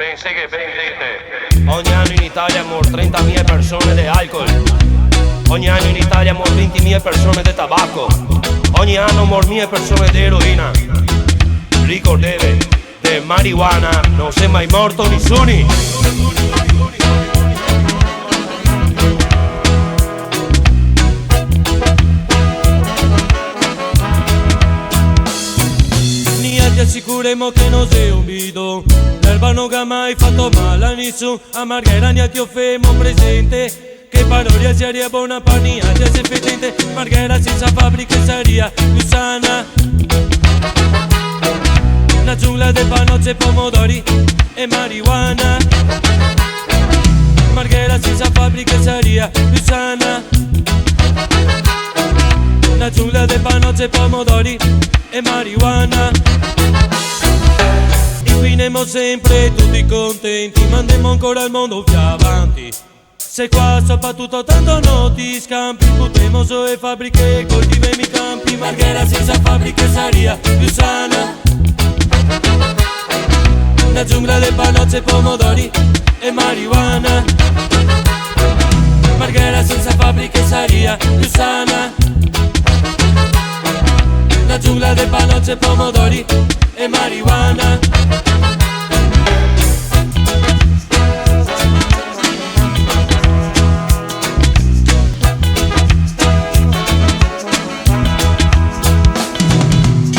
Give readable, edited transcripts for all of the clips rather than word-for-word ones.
Pensé che vendete. Ogni anno in Italia muoiono 30.000 persone di alcol. Ogni anno in Italia muoiono 20.000 persone di tabacco. Ogni anno muoiono 1.000 persone di eroina. Ricordatevi, di marijuana non si è mai morto nessuno. Ti assicuremo che non sei un bidon. L'erba non ha mai fatto male a nessuno. A Marghera ne ti offriamo presente. Che parodia sia buona pania, ti sei fetente. Marghera senza fabbriche saria più sana. La giungla del panozze, pomodori e marijuana. Marghera senza fabbriche saria più sana. La giungla del panozze, pomodori e marijuana. Inquiniamo sempre tutti contenti, mandiamo ancora il mondo più avanti. Se qua soprattutto tanto non ti scampi, buttiamo su le fabbriche, coltiviamo i campi. Marghera senza fabbriche saria più sana. La giungla del panozze, pomodori e marijuana. Marghera senza fabbriche saria più sana. La giungla del panozze, pomodori e marijuana.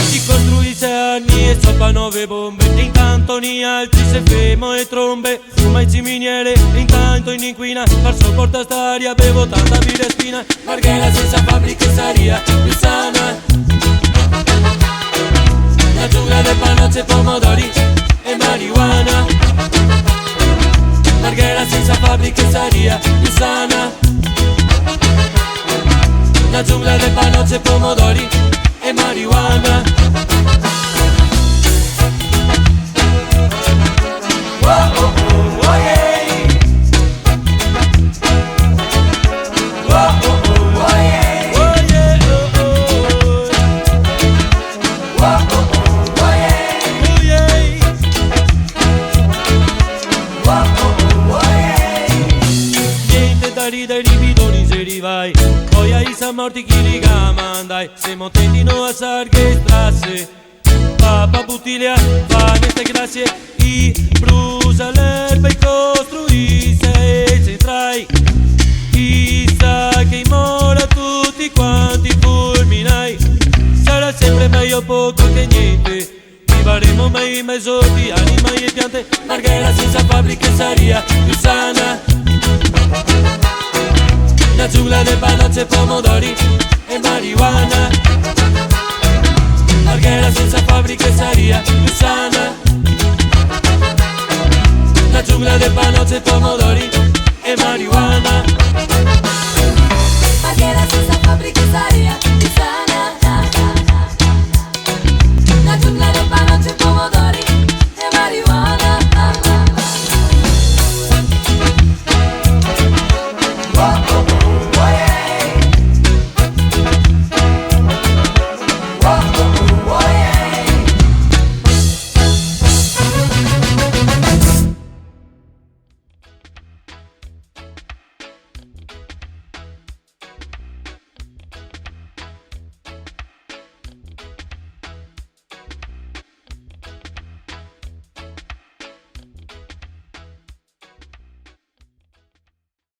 Si costruisce anni e sopra 9 bombe. E intanto ni altri se fermo e trombe. Fuma in ciminiere e intanto in inquina. Per sopportare st'aria bevo tanta birra e spina. Marghera senza fabbriche saria più sana. La giungla del panozze, pomodori e marijuana. Marghera senza fabbriche saria più sana. La giungla del panozze, pomodori e marijuana. Dai ribidoni se rivai, poi ai sa morti chi li gamandai. Siamo attenti no a sarghe strasse. Papa Buttilia fa queste grazie. I brusa l'erba e costruisce e se trai. Chissà che mora tutti quanti fulminai. Sarà sempre meglio poco che niente. Vivremo mai mezz'orti, animali e piante. Marghera senza fabbriche saria più sana. La giungla del panozze, pomodori e marijuana. Marghera senza fabbriche saria più sana. La giungla del panozze, pomodori e marijuana.